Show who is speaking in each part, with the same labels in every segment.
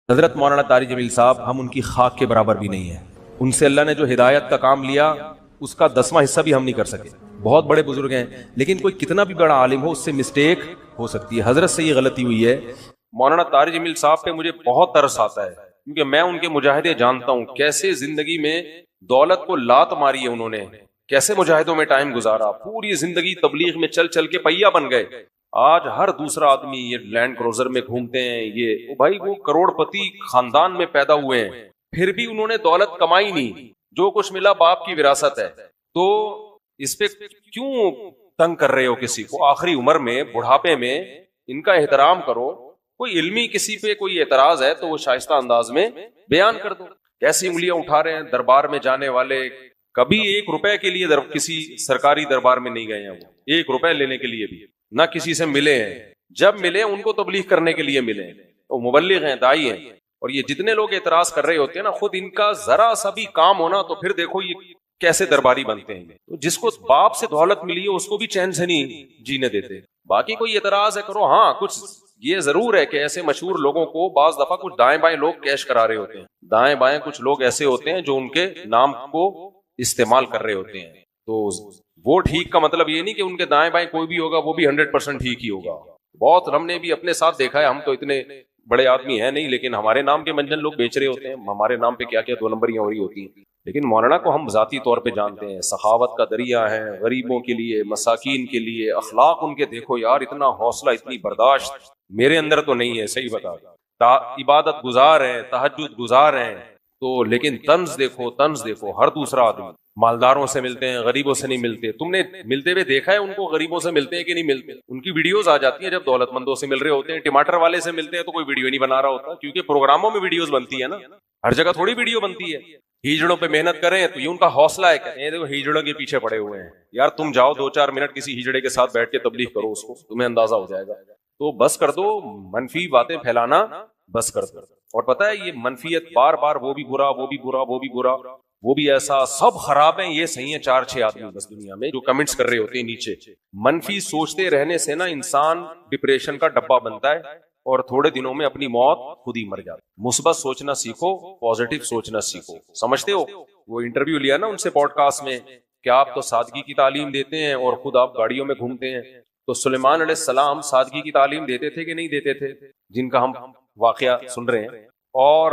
Speaker 1: حضرت مولانا طارق جمیل صاحب ہم ان کی خاک کے برابر بھی نہیں ہیں. ان سے اللہ نے جو ہدایت کا کام لیا اس کا 10واں حصہ بھی ہم نہیں کر سکے. بہت بڑے بزرگ ہیں لیکن کوئی کتنا بھی بڑا عالم ہو اس سے مسٹیک ہو سکتی ہے. حضرت سے یہ غلطی ہوئی ہے. مولانا طارق جمیل صاحب پہ مجھے بہت ترس آتا ہے کیونکہ میں ان کے مجاہدے جانتا ہوں، کیسے زندگی میں دولت کو لات ماری ہے انہوں نے، کیسے مجاہدوں میں ٹائم گزارا، پوری زندگی تبلیغ میں چل چل کے پہیا بن گئے. آج ہر دوسرا آدمی یہ لینڈ کروزر میں گھومتے ہیں، یہ بھائی وہ کروڑ پتی خاندان میں پیدا ہوئے ہیں، پھر بھی انہوں نے دولت کمائی نہیں، جو کچھ ملا باپ کی وراثت ہے. تو اس پہ کیوں تنگ کر رہے ہو کسی کو؟ آخری عمر میں بڑھاپے میں ان کا احترام کرو. کوئی علمی کسی پہ کوئی اعتراض ہے تو وہ شائستہ انداز میں بیان کر دو. کیسی انگلیاں اٹھا رہے ہیں دربار میں جانے والے، کبھی 1 روپے کے لیے کسی سرکاری دربار میں نہیں گئے ہیں، وہ 1 روپے لینے کے لیے بھی نہ کسی سے ملے ہیں. جب ملے ان کو تبلیغ کرنے کے لیے ملے. وہ مبلغ ہیں، دائی ہیں. اور یہ جتنے لوگ اعتراض کر رہے ہوتے ہیں نا، خود ان کا ذرا سا بھی کام ہونا تو پھر دیکھو یہ کیسے درباری بنتے ہیں. تو جس کو باپ سے دولت ملی ہے اس کو بھی چین سے نہیں جینے دیتے. باقی کوئی اعتراض ہے کرو. ہاں کچھ یہ ضرور ہے کہ ایسے مشہور لوگوں کو بعض دفعہ کچھ دائیں بائیں لوگ کیش کرا رہے ہوتے ہیں. دائیں بائیں کچھ لوگ ایسے ہوتے ہیں جو ان کے نام کو استعمال کر رہے ہوتے ہیں. تو وہ ٹھیک کا مطلب یہ نہیں کہ ان کے دائیں بائیں کوئی بھی ہوگا وہ بھی 100% ٹھیک ہی ہوگا. بہت ہم نے بھی اپنے ساتھ دیکھا ہے. ہم تو اتنے بڑے آدمی ہیں نہیں، لیکن ہمارے نام کے منجن لوگ بیچ رہے ہوتے ہیں. ہمارے نام پہ کیا کیا 2 نمبریاں ہو رہی ہوتی ہیں. لیکن مولانا کو ہم ذاتی طور پہ جانتے ہیں، سخاوت کا دریا ہے، غریبوں کے لیے، مساکین کے لیے. اخلاق ان کے دیکھو یار، اتنا حوصلہ، اتنی برداشت میرے اندر تو نہیں ہے. صحیح بتا، عبادت گزار ہیں، تہجد گزار ہیں تو، لیکن طنز دیکھو، طنز دیکھو. ہر دوسرا آدمی مالداروں سے ملتے ہیں، غریبوں سے نہیں ملتے. تم نے ملتے ہوئے دیکھا ہے ان کو؟ غریبوں سے ملتے ہیں کہ نہیں ملتے؟ ان کی ویڈیوز آ جاتی ہیں جب دولت مندوں سے مل رہے ہوتے ہیں. ٹماٹر والے سے ملتے ہیں تو کوئی ویڈیو نہیں بنا رہا ہوتا، کیونکہ پروگراموں میں ویڈیوز بنتی ہے نا، ہر جگہ تھوڑی ویڈیو بنتی ہے. ہیجڑوں پہ محنت کریں تو یہ ان کا حوصلہ ہے. کہتے ہیں دیکھو ہیجڑوں کے پیچھے پڑے ہوئے ہیں. یار تم جاؤ 2-4 منٹ کسی ہیجڑے کے ساتھ بیٹھ کے تبلیغ کرو، اس کو تمہیں اندازہ ہو جائے گا. تو بس کر دو منفی باتیں پھیلانا، بس کر دو. اور پتہ ہے یہ منفیت بار بار وہ بھی برا، وہ بھی برا، وہ بھی برا، وہ بھی ایسا، سب خراب ہیں. یہ صحیح ہے 4-6 آدمی بس دنیا میں جو کمنٹس کر رہے ہوتے ہیں نیچے. منفی سوچتے رہنے سے نا انسان ڈپریشن کا ڈبہ بنتا ہے اور تھوڑے دنوں میں اپنی موت خود ہی مر جاتا. مثبت سوچنا سیکھو، پازیٹیو سوچنا سیکھو. سمجھتے ہو وہ انٹرویو لیا نا ان سے پوڈ کاسٹ میں کہ آپ تو سادگی کی تعلیم دیتے ہیں اور خود آپ گاڑیوں میں گھومتے ہیں. تو سلیمان علیہ السلام سادگی کی تعلیم دیتے تھے کہ نہیں دیتے تھے، جن کا ہم واقعہ سن رہے ہیں؟ اور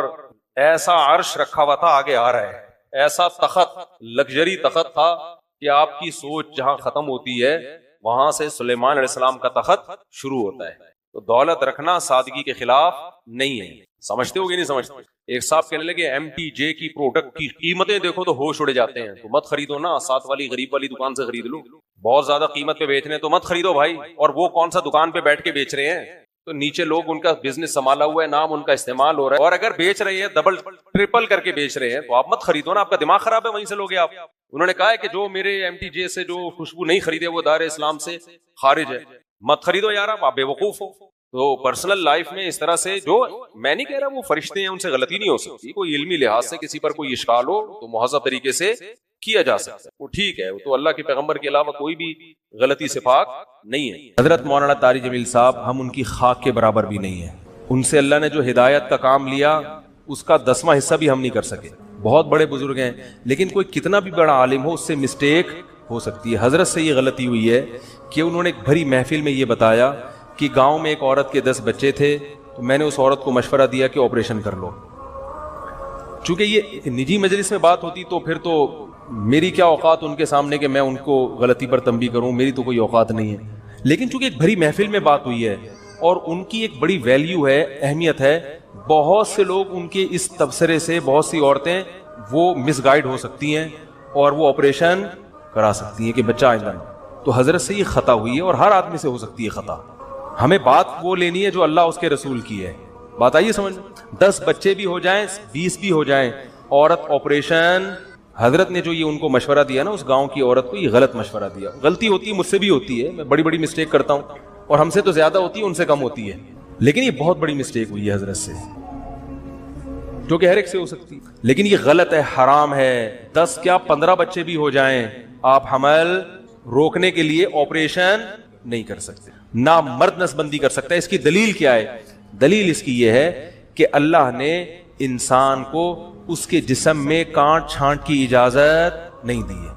Speaker 1: ایسا عرش رکھا ہوا تھا، آگے آ رہا ہے، ایسا تخت، لگژری تخت تھا کہ آپ کی سوچ جہاں ختم ہوتی ہے وہاں سے سلیمان علیہ السلام کا تخت شروع ہوتا ہے. تو دولت رکھنا سادگی کے خلاف نہیں ہے. سمجھتے ہو گے نہیں سمجھتے؟ ایک صاحب کہنے لگے MTJ کی پروڈکٹ کی قیمتیں دیکھو تو ہوش اڑ جاتے ہیں. تو مت خریدو نا، ساتھ والی غریب والی دکان سے خرید لو. بہت زیادہ قیمت پہ بیچ رہے ہیں تو مت خریدو بھائی. اور وہ کون سا دکان پہ بیٹھ کے بیچ رہے ہیں؟ تو نیچے لوگ ان کا بزنس سنبھالا ہوا ہے، نام ان کا استعمال ہو رہا ہے، اور اگر بیچ رہے ہیں ڈبل ٹرپل کر کے بیچ رہے ہیں تو آپ مت خریدو نا. آپ کا دماغ خراب ہے، وہیں سے لوگے آپ. انہوں نے کہا ہے کہ جو میرے MTJ سے جو خوشبو نہیں خریدے وہ دار اسلام سے خارج ہے. مت خریدو یار، آپ بے وقوف ہو. تو پرسنل لائف میں اس طرح سے، جو میں نہیں کہہ رہا وہ فرشتے ہیں ان سے غلطی نہیں ہو سکتی، کوئی علمی لحاظ سے کسی پر کوئی اشکال ہو تو مہذب طریقے سے کیا جا سکتا ہے، وہ ٹھیک ہے. وہ تو اللہ کے پیغمبر کے علاوہ کوئی بھی غلطی سے پاک نہیں ہے. حضرت مولانا طارق جمیل صاحب ہم ان کی خاک کے برابر بھی نہیں ہیں. ان سے اللہ نے جو ہدایت کا کام لیا اس کا 10واں حصہ بھی ہم نہیں کر سکے. بہت بڑے بزرگ ہیں لیکن کوئی کتنا بھی بڑا عالم ہو اس سے مسٹیک ہو سکتی ہے. حضرت سے یہ غلطی ہوئی ہے کہ انہوں نے ایک بھری محفل میں یہ بتایا کہ گاؤں میں ایک عورت کے 10 بچے تھے تو میں نے اس عورت کو مشورہ دیا کہ آپریشن کر لو. چونکہ یہ نجی مجلس میں بات ہوتی تو پھر تو میری کیا اوقات ان کے سامنے کہ میں ان کو غلطی پر تنبیہ کروں، میری تو کوئی اوقات نہیں ہے. لیکن چونکہ ایک بھری محفل میں بات ہوئی ہے اور ان کی ایک بڑی ویلیو ہے، اہمیت ہے، بہت سے لوگ ان کے اس تبصرے سے، بہت سی عورتیں وہ مس گائیڈ ہو سکتی ہیں اور وہ آپریشن کرا سکتی ہیں کہ بچہ آئندہ. تو حضرت سے یہ خطا ہوئی ہے اور ہر آدمی سے ہو سکتی ہے خطا. ہمیں بات وہ لینی ہے جو اللہ اس کے رسول کی ہے. بات آئیے سمجھ. 10 بچے بھی ہو جائیں، 20 بھی ہو جائیں، عورت آپریشن. حضرت نے جو یہ ان کو مشورہ دیا نا اس گاؤں کی عورت کو، یہ غلط مشورہ دیا. غلطی ہوتی ہے، مجھ سے بھی ہوتی ہے، میں بڑی بڑی مسٹیک کرتا ہوں اور ہم سے تو زیادہ ہوتی ہے، ان سے کم ہوتی ہے. لیکن یہ بہت بڑی مسٹیک ہوئی ہے حضرت سے، جو کہ ہر ایک سے ہو سکتی ہے. لیکن یہ غلط ہے، حرام ہے. 10 کیا 15 بچے بھی ہو جائیں، آپ حمل روکنے کے لیے آپریشن نہیں کر سکتے. نہ مرد نسبندی کر سکتا ہے. اس کی دلیل کیا ہے؟ دلیل اس کی یہ ہے کہ اللہ نے انسان کو اس کے جسم میں کانٹ چھانٹ کی اجازت نہیں دی ہے.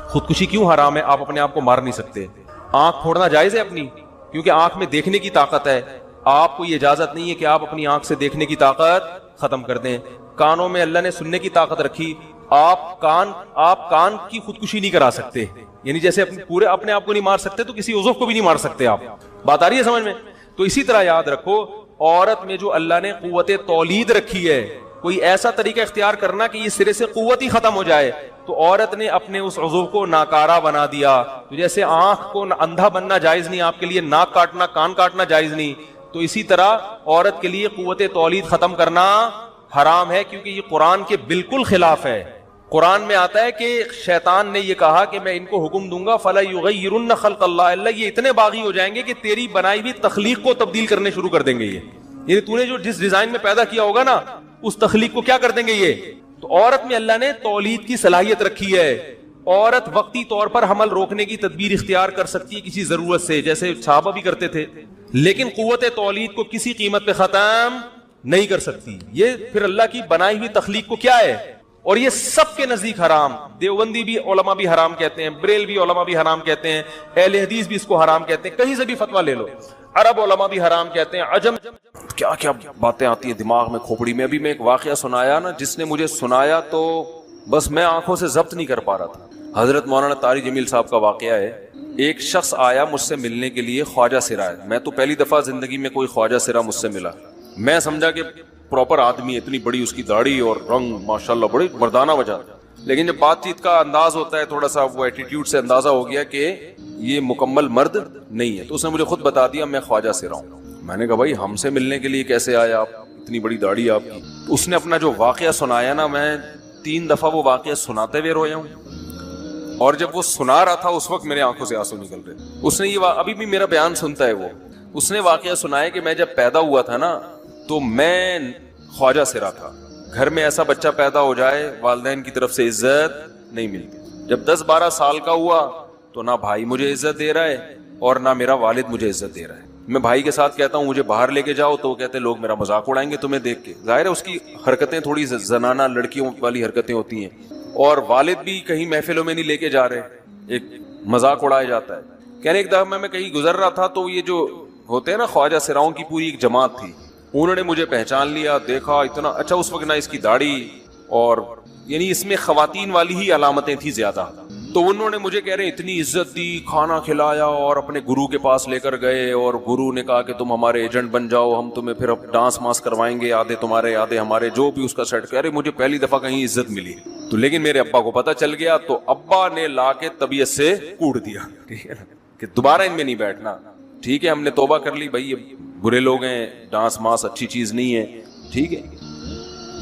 Speaker 1: خودکشی کیوں حرام ہے؟ آپ اپنے آپ کو مار نہیں سکتے. آنکھ پھوڑنا جائز ہے اپنی، کیونکہ آنکھ میں دیکھنے کی طاقت ہے. آپ کو یہ اجازت نہیں ہے کہ آپ اپنی آنکھ سے دیکھنے کی طاقت ختم کر دیں. کانوں میں اللہ نے سننے کی طاقت رکھی، آپ کان کی خودکشی نہیں کرا سکتے. یعنی جیسے پورے اپنے آپ کو نہیں مار سکتے تو کسی عضو کو بھی نہیں مار سکتے آپ. بات آ رہی ہے سمجھ میں؟ تو اسی طرح یاد رکھو، عورت میں جو اللہ نے قوت تولید رکھی ہے، کوئی ایسا طریقہ اختیار کرنا کہ یہ سرے سے قوت ہی ختم ہو جائے، تو عورت نے اپنے اس عضو کو ناکارہ بنا دیا. تو جیسے آنکھ کو اندھا بننا جائز نہیں آپ کے لیے، ناک کاٹنا کان کاٹنا جائز نہیں، تو اسی طرح عورت کے لیے قوت تولید ختم کرنا حرام ہے، کیونکہ یہ قرآن کے بالکل خلاف ہے. قرآن میں آتا ہے کہ شیطان نے یہ کہا کہ میں ان کو حکم دوں گا فَلَا يُغَيِّرُنَّ خَلْقَ اللَّهِ، اللہ یہ اتنے باغی ہو جائیں گے کہ تیری بنائی ہوئی تخلیق کو تبدیل کرنے شروع کر دیں گے. یعنی تو نے جو جس ڈیزائن میں پیدا کیا ہوگا نا، اس تخلیق کو کیا کر دیں گے یہ. تو عورت میں اللہ نے تولید کی صلاحیت رکھی ہے. عورت وقتی طور پر حمل روکنے کی تدبیر اختیار کر سکتی ہے کسی ضرورت سے، جیسے صحابہ بھی کرتے تھے، لیکن قوت تولید کو کسی قیمت پہ ختم نہیں کر سکتی. یہ پھر اللہ کی بنائی ہوئی تخلیق کو کیا ہے، اور یہ سب کے نزدیک حرام. دیوبندی بھی علماء بھی حرام کہتے ہیں، بریلوی علماء بھی حرام کہتے ہیں، اہل حدیث بھی اس کو حرام کہتے ہیں، کہیں سے بھی فتویٰ لے لو. عرب علماء بھی حرام کہتے ہیں، عجم کیا کیا باتیں آتی ہیں دماغ میں کھوپڑی میں. ابھی میں ایک واقعہ سنایا نا، جس نے مجھے سنایا تو بس میں آنکھوں سے ضبط نہیں کر پا رہا تھا. حضرت مولانا طارق جمیل صاحب کا واقعہ ہے. ایک شخص آیا مجھ سے ملنے کے لیے، خواجہ سرا ہے. میں تو پہلی دفعہ زندگی میں کوئی خواجہ سرا مجھ سے ملا. میں سمجھا کہ پراپر آدمی، اتنی بڑی اس کی داڑھی اور رنگ ماشاءاللہ بڑی مردانہ وجہ. لیکن جب بات چیت کا انداز ہوتا ہے تھوڑا سا، وہ ایٹیٹیوڈ سے اندازہ ہو گیا کہ یہ مکمل مرد نہیں ہے. تو اس نے مجھے خود بتا دیا میں خواجہ سرا ہوں. میں نے کہا بھائی ہم سے ملنے کے لیے کیسے آئے آپ، اتنی بڑی داڑھی آپ کی. اس نے اپنا جو واقعہ سنایا نا، میں 3 دفعہ وہ واقعہ سناتے ہوئے رویا ہوں. اور جب وہ سنا رہا تھا اس وقت میرے آنکھوں سے آنسو نکل رہے. اس نے یہ ابھی بھی میرا بیان سنتا ہے وہ. اس نے واقعہ سنایا کہ میں جب پیدا ہوا تھا نا، تو میں خواجہ سرا تھا. گھر میں ایسا بچہ پیدا ہو جائے والدین کی طرف سے عزت نہیں ملتی. جب 10-12 سال کا ہوا تو نہ بھائی مجھے عزت دے رہا ہے اور نہ میرا والد مجھے عزت دے رہا ہے. میں بھائی کے ساتھ کہتا ہوں مجھے باہر لے کے جاؤ تو وہ کہتے ہیں لوگ میرا مذاق اڑائیں گے تمہیں دیکھ کے. ظاہر ہے اس کی حرکتیں تھوڑی زنانہ لڑکیوں والی حرکتیں ہوتی ہیں، اور والد بھی کہیں محفلوں میں نہیں لے کے جا رہے، ایک مذاق اڑایا جاتا ہے. کہنے ایک دفعہ میں کہیں گزر رہا تھا تو یہ جو ہوتے ہیں نا خواجہ سراؤں کی پوری ایک جماعت تھی، انہوں نے مجھے پہچان لیا، دیکھا اتنا اچھا. اس وقت نہ اس کی داڑھی، اور یعنی اس میں خواتین والی ہی علامتیں تھیں زیادہ. تو انہوں نے مجھے کہہ رہے اتنی عزت دی، کھانا کھلایا اور اپنے گرو کے پاس لے کر گئے، اور گرو نے کہا کہ تم ہمارے ایجنٹ بن جاؤ، ہم تمہیں پھر ڈانس ماس کروائیں گے، آدھے تمہارے آدھے ہمارے، جو بھی اس کا سیٹ. کہہ رہے مجھے پہلی دفعہ کہیں عزت ملی. تو لیکن میرے ابا کو پتہ چل گیا، تو ابا نے لا کے طبیعت سے کوڑ دیا، ٹھیک ہے نا، کہ دوبارہ ان میں نہیں بیٹھنا. ٹھیک ہے ہم نے توبہ کر لی بھائی، یہ برے لوگ ہیں، ڈانس ماس اچھی چیز نہیں ہے، ٹھیک ہے.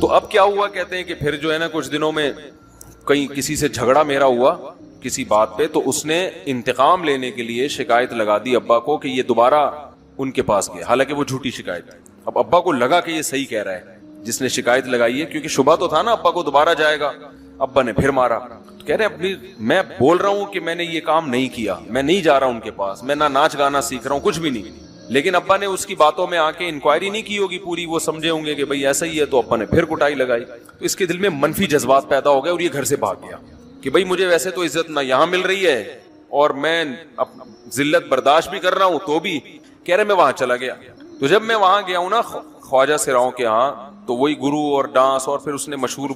Speaker 1: تو اب کیا ہوا، کہتے ہیں کہ پھر جو ہے نا کچھ دنوں میں کہیں کسی سے جھگڑا میرا ہوا کسی بات پہ، تو اس نے انتقام لینے کے لیے شکایت لگا دی ابا کو کہ یہ دوبارہ ان کے پاس گیا، حالانکہ وہ جھوٹی شکایت. اب ابا کو لگا کہ یہ صحیح کہہ رہا ہے جس نے شکایت لگائی ہے، کیونکہ شبہ تو تھا نا ابا کو دوبارہ جائے گا. ابا نے پھر مارا. کہہ رہے میں بول رہا ہوں کہ میں نے یہ کام نہیں کیا، میں نہیں جا رہا ان کے پاس، میں نہ ناچ گانا سیکھ رہا ہوں، کچھ بھی نہیں. لیکن ابا نے اس کی باتوں میں آ کے انکوائری نہیں کی ہوگی پوری، وہ سمجھے ہوں گے کہ بھئی ایسا ہی ہے، تو ابا نے پھر کٹائی لگائی. تو اس کے دل میں منفی جذبات پیدا ہو گئے اور یہ گھر سے بھاگ گیا کہ بھئی مجھے ویسے تو عزت نہ یہاں مل رہی ہے اور میں ذلت برداشت بھی کر رہا ہوں، تو بھی کہہ رہے میں وہاں چلا گیا. تو جب میں وہاں گیا ہوں نا خواجہ سراؤں کے ہاں، تو وہی گرو اور ڈانس، اور پھر اس نے مشہور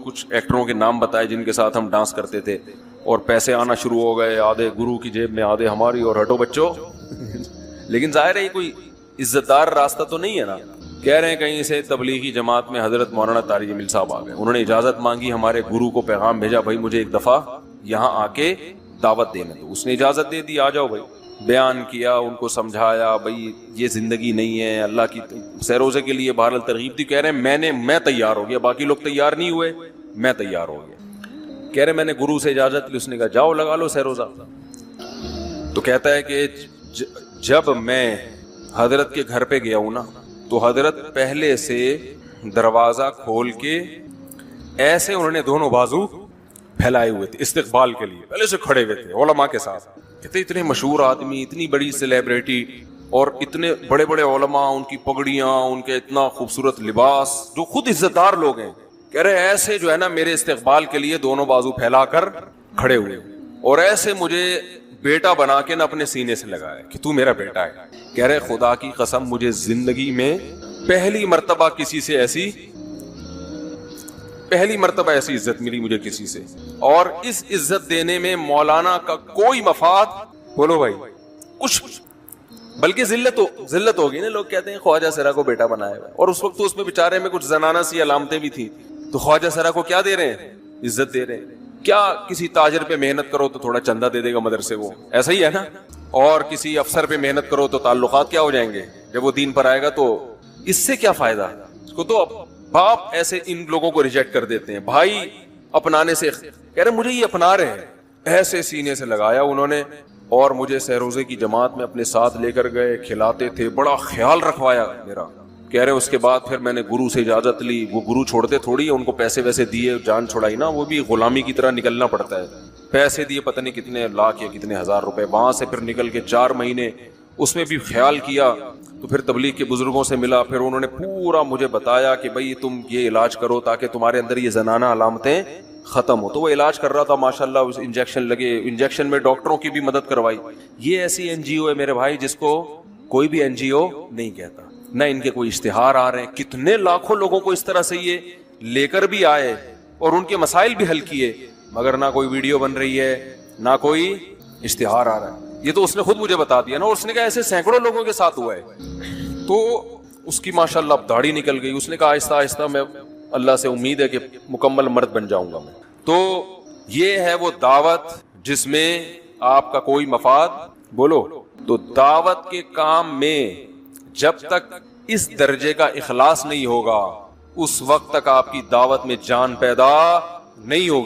Speaker 1: کچھ ایکٹروں کے نام بتائے جن کے ساتھ ہم ڈانس کرتے تھے، اور پیسے آنا شروع ہو گئے، آدھے گرو کی جیب میں آدھے ہماری، اور ہٹو بچوں. لیکن ظاہر ہے یہ کوئی عزت دار راستہ تو نہیں ہے نا. کہہ رہے ہیں کہیں سے تبلیغی جماعت میں حضرت مولانا طارق جمیل صاحب آ گئے، انہوں نے اجازت مانگی، ہمارے گرو کو پیغام بھیجا بھائی مجھے ایک دفعہ یہاں آ کے دعوت دینے دو. اس نے اجازت دے دی، آ جاؤ بھائی. بیان کیا، ان کو سمجھایا بھائی یہ زندگی نہیں ہے، اللہ کی سیروزے کے لیے بہرحال ترغیب دی. کہہ رہے ہیں میں تیار ہو گیا، باقی لوگ تیار نہیں ہوئے، میں تیار ہو گیا. کہہ رہے میں نے گرو سے اجازت لی، اس نے کہا جاؤ لگا لو سیروزہ. تو کہتا ہے کہ جب میں حضرت کے گھر پہ گیا ہوں نا، تو حضرت پہلے سے دروازہ کھول کے ایسے انہوں نے دونوں بازو پھیلائے ہوئے تھے استقبال کے لیے، پہلے سے کھڑے ہوئے تھے علماء کے ساتھ. کہتے اتنے مشہور آدمی، اتنی بڑی سیلیبریٹی، اور اتنے بڑے بڑے علماء، ان کی پگڑیاں، ان کے اتنا خوبصورت لباس، جو خود عزت دار لوگ ہیں، کہہ رہے ایسے جو ہے نا میرے استقبال کے لیے دونوں بازو پھیلا کر کھڑے ہوئے، اور ایسے مجھے بیٹا بنا کے نا اپنے سینے سے لگایا کہ تو میرا بیٹا ہے. کہہ رہے خدا کی قسم مجھے زندگی میں پہلی مرتبہ ایسی عزت ملی مجھے کسی سے، اور اس عزت دینے میں مولانا کا کوئی مفاد، بولو بھائی، کچھ، بلکہ ذلت ہوگی نا. لوگ کہتے ہیں خواجہ سرا کو بیٹا بنایا ہوا ہے، اور اس وقت تو اس میں بیچارے میں کچھ زنانہ سی علامتیں بھی تھیں، تو خواجہ سرا کو کیا دے رہے ہیں؟ عزت دے رہے ہیں. کیا کسی تاجر پہ محنت کرو تو تھوڑا چندہ دے دے گا مدرسے کو، ایسا ہی ہے نا. اور کسی افسر پہ محنت کرو تو تعلقات کیا ہو جائیں گے، جب وہ دین پر آئے گا تو اس سے کیا فائدہ. اس کو تو باپ ایسے ان لوگوں کو ریجیکٹ کر دیتے ہیں، بھائی اپنانے سے. کہہ رہے مجھے یہ اپنا رہے ہیں، ایسے سینے سے لگایا انہوں نے، اور مجھے سہروزے کی جماعت میں اپنے ساتھ لے کر گئے، کھلاتے تھے، بڑا خیال رکھوایا میرا. کہہ رہے اس کے بعد پھر میں نے گرو سے اجازت لی. وہ گرو چھوڑتے تھوڑی، ان کو پیسے ویسے دیے، جان چھڑائی نا، وہ بھی غلامی کی طرح نکلنا پڑتا ہے. پیسے دیے پتہ نہیں کتنے لاکھ یا کتنے ہزار روپے. وہاں سے پھر نکل کے 4 مہینے اس میں بھی خیال کیا. تو پھر تبلیغ کے بزرگوں سے ملا، پھر انہوں نے پورا مجھے بتایا کہ بھائی تم یہ علاج کرو تاکہ تمہارے اندر یہ زنانہ علامتیں ختم ہو. تو وہ علاج کر رہا تھا ماشاءاللہ، انجیکشن لگے، انجیکشن میں ڈاکٹروں کی بھی مدد کروائی. یہ ایسی این جی او ہے میرے بھائی جس کو کوئی بھی این جی او نہیں کہتا، نہ ان کے کوئی اشتہار آ رہے ہیں. کتنے لاکھوں لوگوں کو اس طرح سے یہ لے کر بھی آئے اور ان کے مسائل بھی حل کیے، مگر نہ کوئی ویڈیو بن رہی ہے، نہ کوئی اشتہار آ رہا ہے. یہ تو اس نے خود مجھے بتا دیا نا، اور اس نے کہا ایسے سینکڑوں لوگوں کے ساتھ ہوا ہے. تو اس کی ماشاءاللہ اب داڑھی نکل گئی. اس نے کہا آہستہ آہستہ میں اللہ سے امید ہے کہ مکمل مرد بن جاؤں گا میں. تو یہ ہے وہ دعوت جس میں آپ کا کوئی مفاد، بولو. تو دعوت کے کام میں جب تک اس درجے کا اخلاص نہیں ہوگا اس وقت تک آپ کی دعوت میں جان پیدا نہیں ہوگی.